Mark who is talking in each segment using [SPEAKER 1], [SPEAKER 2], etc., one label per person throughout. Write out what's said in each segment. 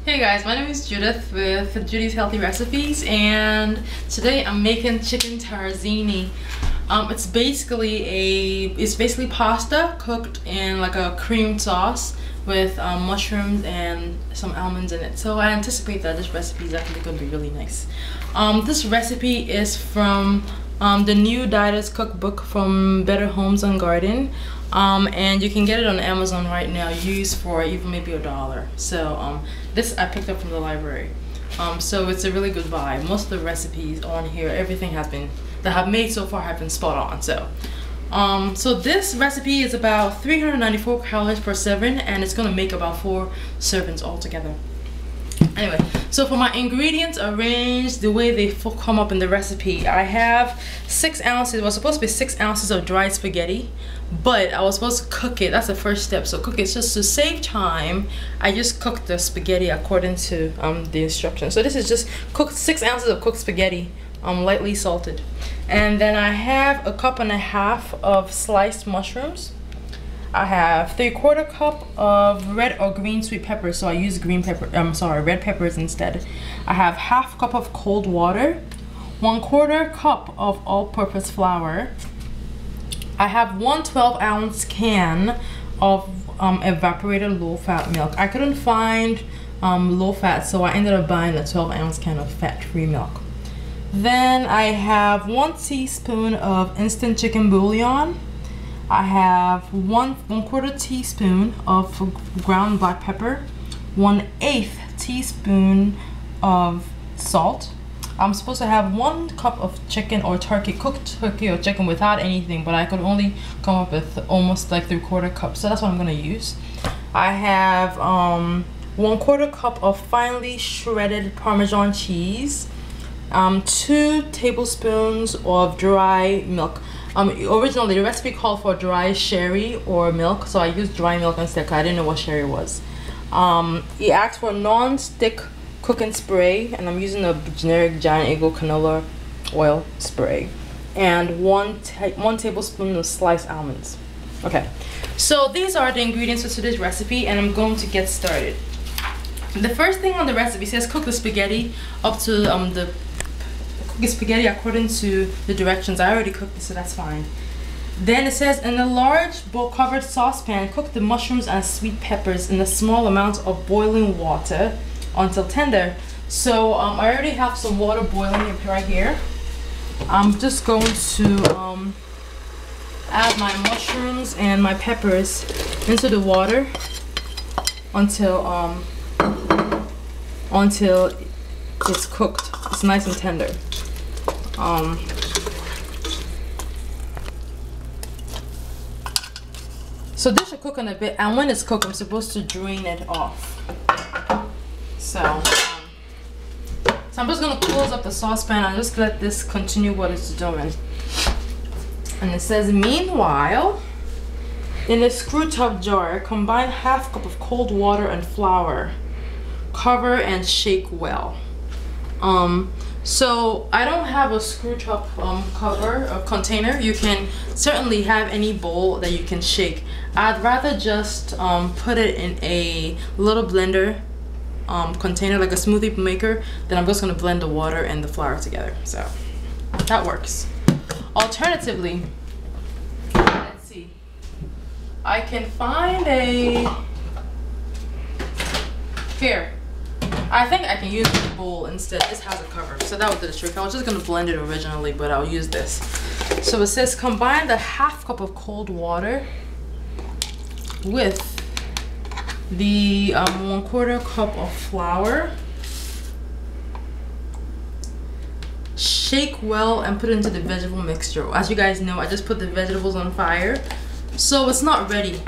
[SPEAKER 1] Hey guys, my name is Judith with Judy's Healthy Recipes, and today I'm making chicken tetrazzini. It's basically pasta cooked in like a cream sauce with mushrooms and some almonds in it. So I anticipate that this recipe is actually going to be really nice. This recipe is from the new Dieters cookbook from Better Homes and Garden. And you can get it on Amazon right now, used for even maybe $1. So this I picked up from the library. So it's a really good buy. Most of the recipes on here, everything has been that I've made so far have been spot on. So this recipe is about 394 calories per serving, and it's gonna make about 4 servings altogether. Anyway, so for my ingredients arranged the way they come up in the recipe, I have 6 ounces. It was supposed to be 6 ounces of dried spaghetti, but I was supposed to cook it. That's the first step. So cook it just to save time. I just cooked the spaghetti according to the instructions. So this is just cooked 6 ounces of cooked spaghetti, lightly salted. And then I have 1.5 cups of sliced mushrooms. I have 3/4 cup of red or green sweet peppers, so I use red peppers instead. I have 1/2 cup of cold water, 1/4 cup of all-purpose flour. I have 1 12-ounce can of evaporated low-fat milk. I couldn't find low-fat, so I ended up buying a 12-ounce can of fat-free milk. Then I have 1 teaspoon of instant chicken bouillon. I have 1/4 teaspoon of ground black pepper, 1/8 teaspoon of salt. I'm supposed to have 1 cup of chicken or turkey, cooked turkey or chicken without anything, but I could only come up with almost like 3/4 cup, so that's what I'm gonna use. I have 1/4 cup of finely shredded Parmesan cheese, 2 tablespoons of dry milk. Originally the recipe called for dry sherry or milk, so I used dry milk instead because I didn't know what sherry was. He asked for non-stick cooking spray, and I'm using a generic Giant Eagle canola oil spray, and 1 tablespoon of sliced almonds. Okay, so these are the ingredients for today's recipe, and I'm going to get started. The first thing on the recipe says cook the spaghetti up to spaghetti according to the directions. I already cooked it, so that's fine. Then it says in a large bowl covered saucepan, cook the mushrooms and sweet peppers in a small amount of boiling water until tender. So I already have some water boiling right here. I'm just going to add my mushrooms and my peppers into the water until it's cooked. It's nice and tender. So this should cook in a bit, and when it's cooked, I'm supposed to drain it off. So I'm just gonna close up the saucepan and just let this continue what it's doing. And it says, meanwhile, in a screw top jar, combine 1/2 cup of cold water and flour. Cover and shake well. So I don't have a screw top cover or container. You can certainly have any bowl that you can shake. I'd rather just put it in a little blender container, like a smoothie maker. Then I'm just gonna blend the water and the flour together. So that works. Alternatively, let's see, I can find here. I think I can use the bowl instead. This has a cover, so that would do the trick. I was just gonna blend it originally, but I'll use this. So it says combine the 1/2 cup of cold water with the 1/4 cup of flour. Shake well and put it into the vegetable mixture. As you guys know, I just put the vegetables on fire, so it's not ready.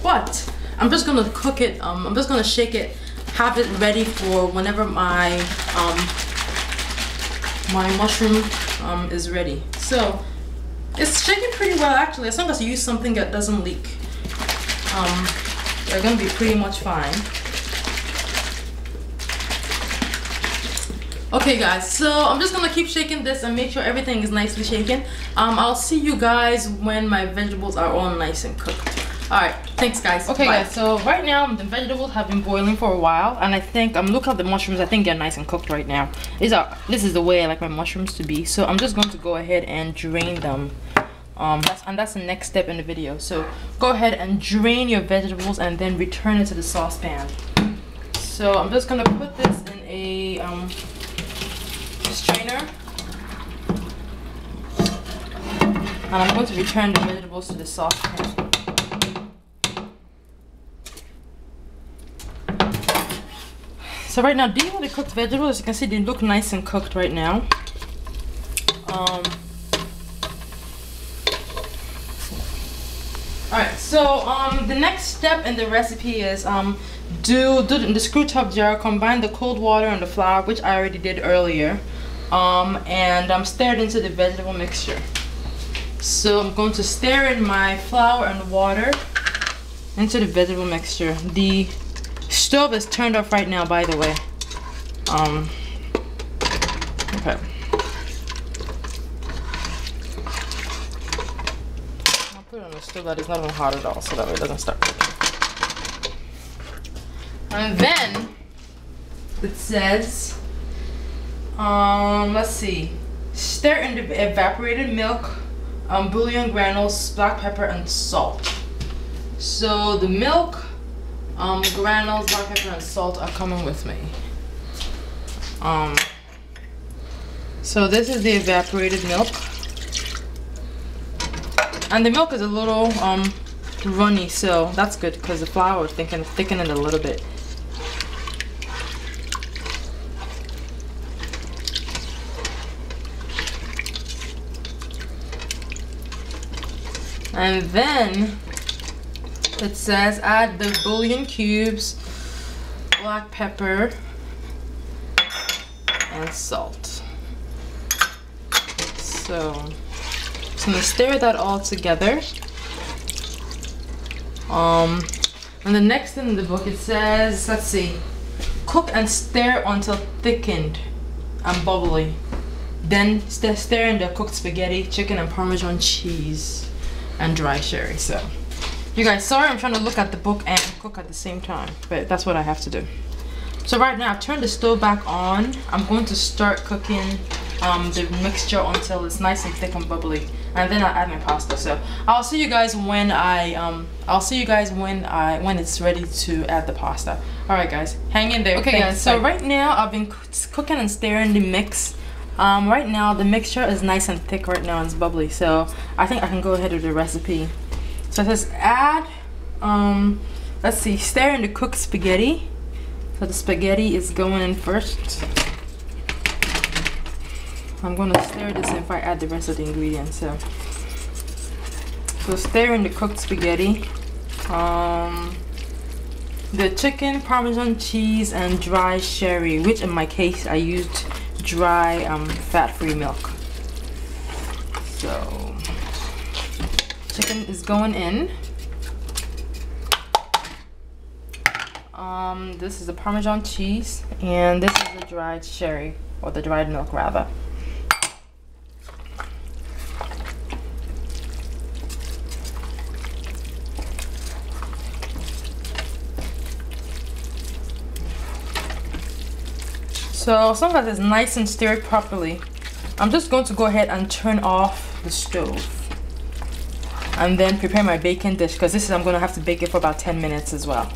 [SPEAKER 1] But I'm just gonna cook it. I'm just gonna shake it. Have it ready for whenever my mushroom is ready. So it's shaking pretty well actually. As long as you use something that doesn't leak, they're gonna be pretty much fine. Okay guys, so I'm just gonna keep shaking this and make sure everything is nicely shaken. I'll see you guys when my vegetables are all nice and cooked. All right. Thanks, guys. Okay,
[SPEAKER 2] Bye.
[SPEAKER 1] guys. So right now the vegetables have been boiling for a while, and I think look at the mushrooms. I think they're nice and cooked right now. This is the way I like my mushrooms to be. So I'm just going to go ahead and drain them. That's the next step in the video. So go ahead and drain your vegetables and then return it to the saucepan. So I'm just gonna put this in a strainer, and I'm going to return the vegetables to the saucepan. So right now, do you want the cooked vegetables? As you can see, they look nice and cooked right now. Alright, so the next step in the recipe is do in the screw top jar, combine the cold water and the flour, which I already did earlier, and stir it into the vegetable mixture. So I'm going to stir in my flour and water into the vegetable mixture. The stove is turned off right now, by the way. Okay. Put it on the stove that is not even hot at all, so that way it doesn't start cooking. And then it says, let's see, stir in the evaporated milk, bouillon granules, black pepper, and salt. So the milk, granules, black pepper, and salt are coming with me. So this is the evaporated milk. And the milk is a little runny, so that's good because the flour is thicken it a little bit. And then it says add the bouillon cubes, black pepper, and salt. So I'm gonna stir that all together. And the next in the book it says, let's see, cook and stir until thickened and bubbly. Then stir in the cooked spaghetti, chicken, and Parmesan cheese and dry sherry. So you guys, sorry I'm trying to look at the book and cook at the same time, but that's what I have to do. So right now I've turned the stove back on. I'm going to start cooking the mixture until it's nice and thick and bubbly, and then I'll add my pasta. So I'll see you guys when when it's ready to add the pasta. All right, guys, hang in there. Okay, guys. So right now I've been cooking and stirring the mix. Right now the mixture is nice and thick right now and it's bubbly. So I think I can go ahead with the recipe. So it says add, let's see, stir in the cooked spaghetti. So the spaghetti is going in first. I'm gonna stir this if I add the rest of the ingredients. So stir in the cooked spaghetti, the chicken, Parmesan cheese, and dry sherry, which in my case I used dry fat-free milk. So chicken is going in. This is the Parmesan cheese, and this is the dried sherry, or the dried milk rather. So as long as it's nice and stirred properly, I'm just going to go ahead and turn off the stove and then prepare my baking dish, because I'm going to have to bake it for about 10 minutes as well.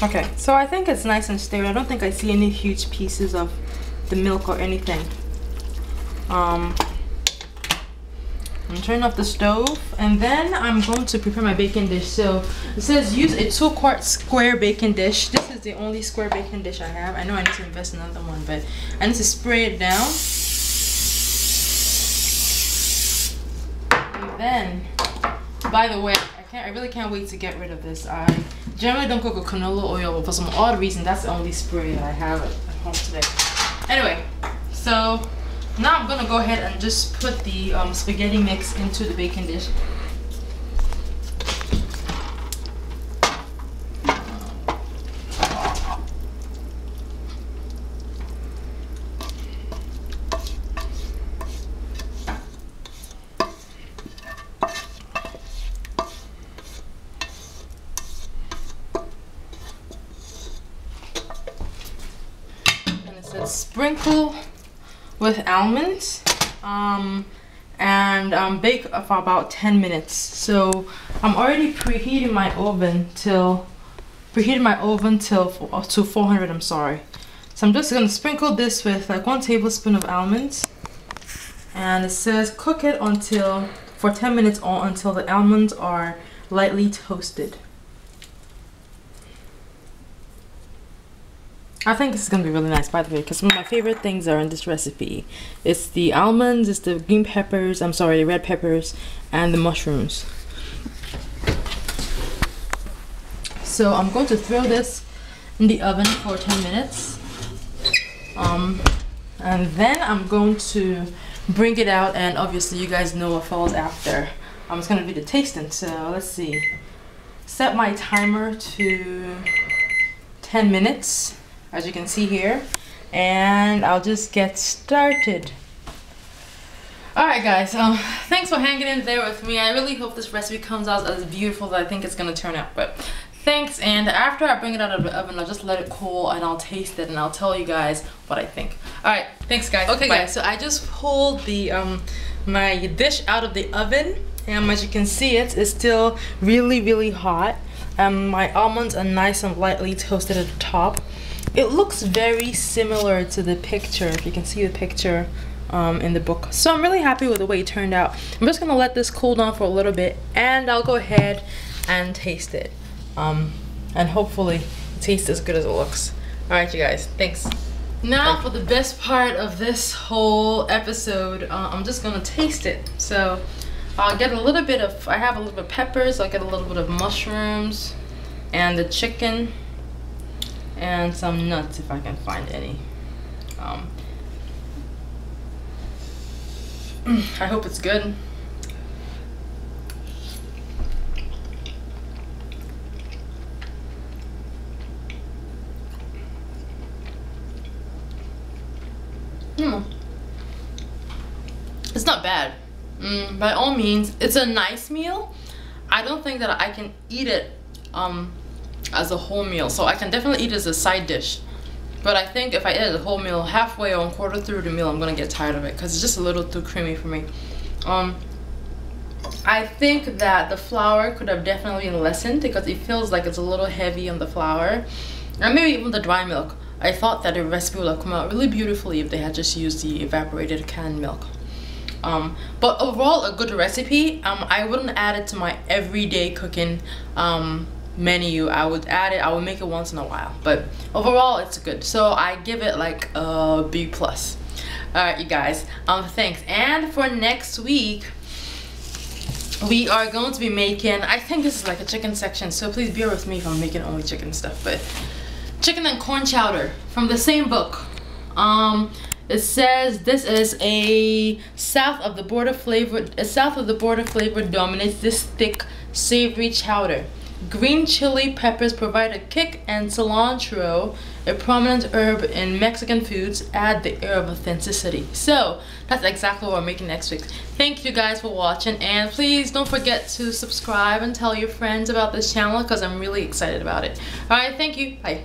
[SPEAKER 1] Okay, so I think it's nice and stirred. I don't think I see any huge pieces of the milk or anything. I'm turning off the stove, and then I'm going to prepare my baking dish. So it says use a 2-quart square baking dish. This is the only square baking dish I have. I know I need to invest in another one, but I need to spray it down. And then, by the way, I really can't wait to get rid of this. I generally don't cook with canola oil, but for some odd reason, that's the only spray that I have at home today. Anyway, so now I'm gonna go ahead and just put the spaghetti mix into the baking dish. Sprinkle with almonds and bake for about 10 minutes. So I'm already preheating my oven to 400. I'm sorry. So I'm just gonna sprinkle this with like 1 tablespoon of almonds, and it says cook it for 10 minutes or until the almonds are lightly toasted. I think this is gonna be really nice, by the way, because some of my favorite things are in this recipe. It's the almonds, it's the green peppers, the red peppers, and the mushrooms. So I'm going to throw this in the oven for 10 minutes. And then I'm going to bring it out, and obviously you guys know what follows after. It's gonna be the tasting, so let's see. Set my timer to 10 minutes. As you can see here, and I'll just get started. Alright guys, thanks for hanging in there with me. I really hope this recipe comes out as beautiful as I think it's gonna turn out, but thanks. And after I bring it out of the oven, I'll just let it cool and I'll taste it and I'll tell you guys what I think. Alright, thanks guys. Okay guys, so I just pulled the my dish out of the oven, and as you can see, it's still really hot. My almonds are nice and lightly toasted at the top. It looks very similar to the picture, if you can see the picture in the book. So I'm really happy with the way it turned out. I'm just gonna let this cool down for a little bit, and I'll go ahead and taste it. And hopefully it tastes as good as it looks. Alright you guys, thanks. Now for the best part of this whole episode, I'm just gonna taste it. So I'll get a little bit of, I have a little bit of peppers, I'll get a little bit of mushrooms, and the chicken, and some nuts if I can find any. I hope it's good. It's not bad. By all means, it's a nice meal. I don't think that I can eat it as a whole meal, so I can definitely eat it as a side dish, but I think if I eat it as a whole meal, halfway or a quarter through the meal, I'm gonna get tired of it because it's just a little too creamy for me. I think that the flour could have definitely been lessened because it feels like it's a little heavy on the flour, and maybe even the dry milk. I thought that the recipe would have come out really beautifully if they had just used the evaporated canned milk. But overall, a good recipe. I wouldn't add it to my everyday cooking menu. I would add it, I would make it once in a while, but overall it's good. So I give it like a B+. Alright you guys, thanks. And for next week, we are going to be making, I think this is like a chicken section, so please bear with me if I'm making only chicken stuff, but chicken and corn chowder from the same book. It says this is a south of the border flavor dominates this thick savory chowder. Green chili peppers provide a kick, and cilantro, a prominent herb in Mexican foods, add the air of authenticity. So that's exactly what we're making next week. Thank you guys for watching, and please don't forget to subscribe and tell your friends about this channel because I'm really excited about it. Alright, thank you. Bye.